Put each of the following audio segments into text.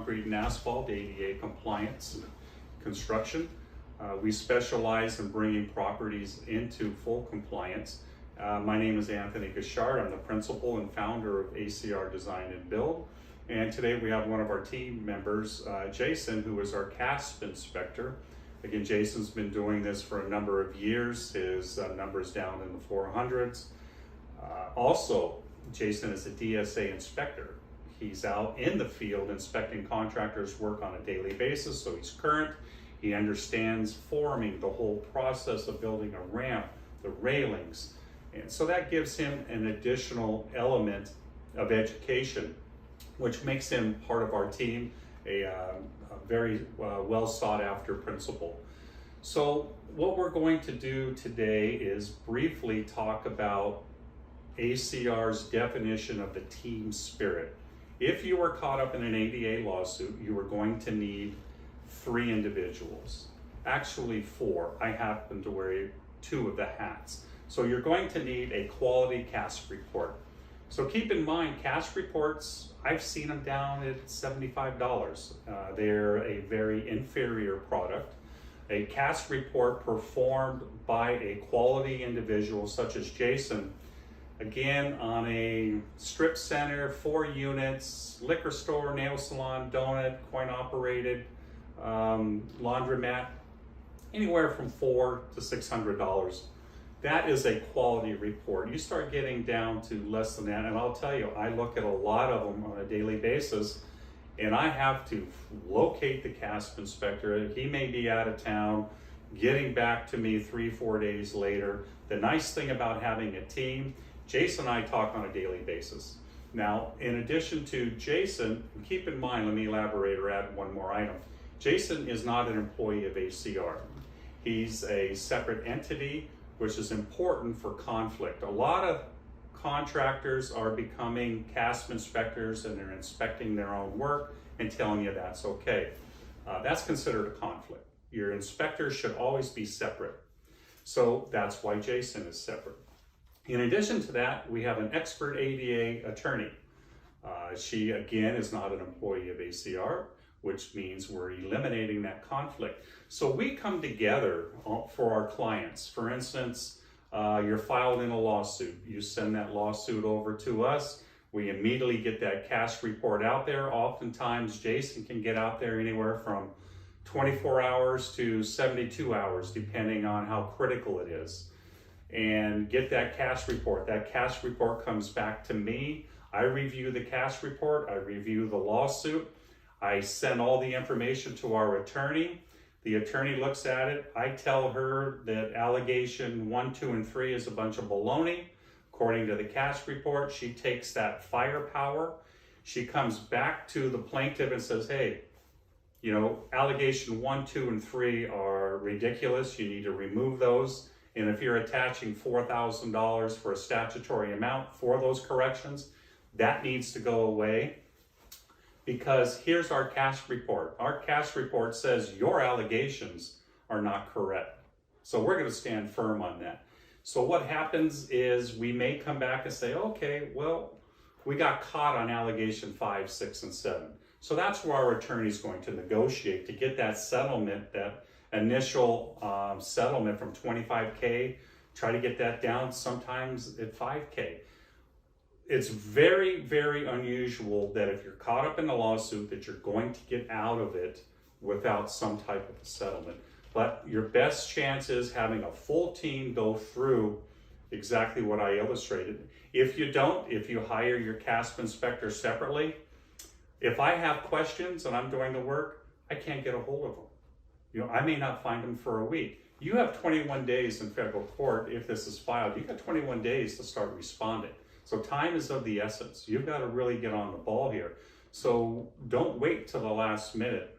concrete and asphalt, ADA compliance construction. We specialize in bringing properties into full compliance. My name is Anthony Gashard. I'm the principal and founder of ACR Design and Build. And today we have one of our team members, Jason, who is our CASp inspector. Again, Jason's been doing this for a number of years. His number's down in the 400s. Also, Jason is a DSA inspector. He's out in the field inspecting contractors' work on a daily basis, so he's current. He understands forming, the whole process of building a ramp, the railings. And so that gives him an additional element of education, which makes him part of our team, a very well sought after principal. So what we're going to do today is briefly talk about ACR's definition of the team spirit. If you were caught up in an ADA lawsuit, you are going to need 3 individuals. Actually 4. I happen to wear 2 of the hats. So you're going to need a quality CASp report. So keep in mind, CASp reports, I've seen them down at $75. They're a very inferior product. A CASp report performed by a quality individual such as Jason, again, on a strip center, 4 units, liquor store, nail salon, donut, coin operated, laundromat, anywhere from $400 to $600. That is a quality report. You start getting down to less than that, and I'll tell you, I look at a lot of them on a daily basis, and I have to locate the CASp inspector. He may be out of town, getting back to me 3-4 days later. The nice thing about having a team, Jason and I talk on a daily basis. Now, in addition to Jason, keep in mind, let me elaborate or add one more item. Jason is not an employee of ACR. He's a separate entity, which is important for conflict. A lot of contractors are becoming CASp inspectors and they're inspecting their own work and telling you that's okay. That's considered a conflict. Your inspector should always be separate. So that's why Jason is separate. In addition to that, we have an expert ADA attorney. She, again, is not an employee of ACR, which means we're eliminating that conflict. So we come together for our clients. For instance, you're filed in a lawsuit. You send that lawsuit over to us. We immediately get that CASp report out there. Oftentimes, Jason can get out there anywhere from 24 hours to 72 hours, depending on how critical it is, and get that CASp report. That CASp report comes back to me. I review the CASp report. I review the lawsuit. I send all the information to our attorney. The attorney looks at it. I tell her that allegation 1, 2, and 3 is a bunch of baloney. According to the CASp report, she takes that firepower. She comes back to the plaintiff and says, hey, you know, allegation 1, 2, and 3 are ridiculous. You need to remove those. And if you're attaching $4,000 for a statutory amount for those corrections, that needs to go away. Because here's our CASp report. Our CASp report says your allegations are not correct. So we're going to stand firm on that. So what happens is we may come back and say, okay, well, we got caught on allegation 5, 6, and 7. So that's where our attorney is going to negotiate to get that settlement, that initial settlement from $25K, try to get that down sometimes at $5K. It's very, very unusual that if you're caught up in a lawsuit that you're going to get out of it without some type of a settlement. But your best chance is having a full team go through exactly what I illustrated. If you don't, if you hire your CASp inspector separately, if I have questions and I'm doing the work, I can't get a hold of them. You know, I may not find them for a week. You have 21 days in federal court if this is filed. You've got 21 days to start responding. So time is of the essence. You've got to really get on the ball here. So don't wait till the last minute.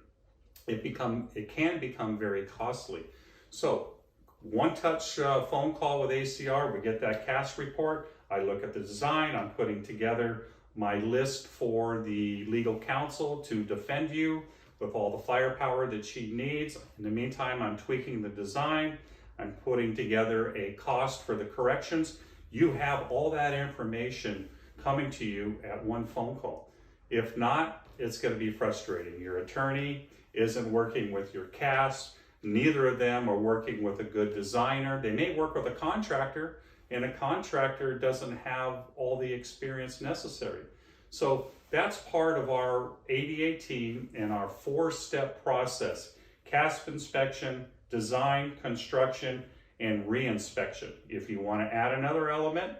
It can become very costly. So one-touch phone call with ACR, we get that CASp report. I look at the design. I'm putting together my list for the legal counsel to defend you with all the firepower that she needs. In the meantime, I'm tweaking the design. I'm putting together a cost for the corrections. You have all that information coming to you at one phone call. If not, it's going to be frustrating. Your attorney isn't working with your CASp. Neither of them are working with a good designer. They may work with a contractor, and a contractor doesn't have all the experience necessary. So that's part of our ADA team and our 4-step process: CASp inspection, design, construction, and re-inspection. If you want to add another element,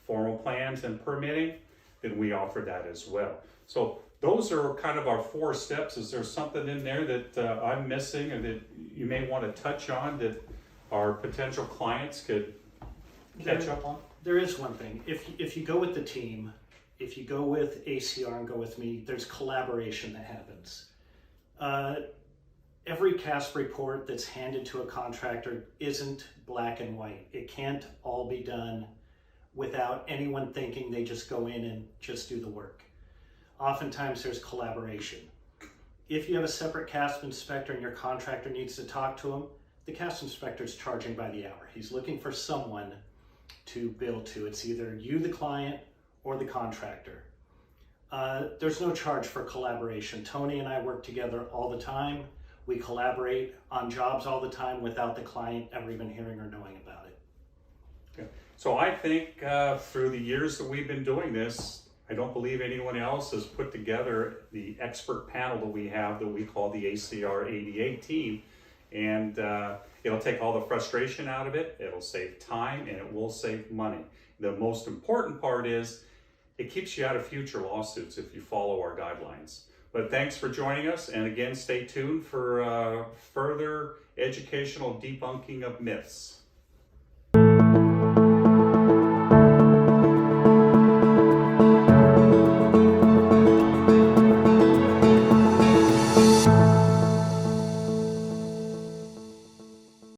formal plans and permitting, then we offer that as well. So those are kind of our 4 steps. Is there something in there that I'm missing or that you may want to touch on that our potential clients could catch up on? There is one thing. If you go with the team, if you go with ACR and go with me, there's collaboration that happens. Every CASp report that's handed to a contractor isn't black and white. It can't all be done without anyone thinking they just go in and just do the work. Oftentimes there's collaboration. If you have a separate CASp inspector and your contractor needs to talk to him, the CASp inspector is charging by the hour. He's looking for someone to bill to. It's either you, the client, or the contractor. There's no charge for collaboration. Tony and I work together all the time. We collaborate on jobs all the time without the client ever even hearing or knowing about it. Okay. So I think through the years that we've been doing this, I don't believe anyone else has put together the expert panel that we have that we call the ACR ADA team. And it'll take all the frustration out of it, it'll save time, and it will save money. The most important part is it keeps you out of future lawsuits if you follow our guidelines. But thanks for joining us, and again, stay tuned for further educational debunking of myths.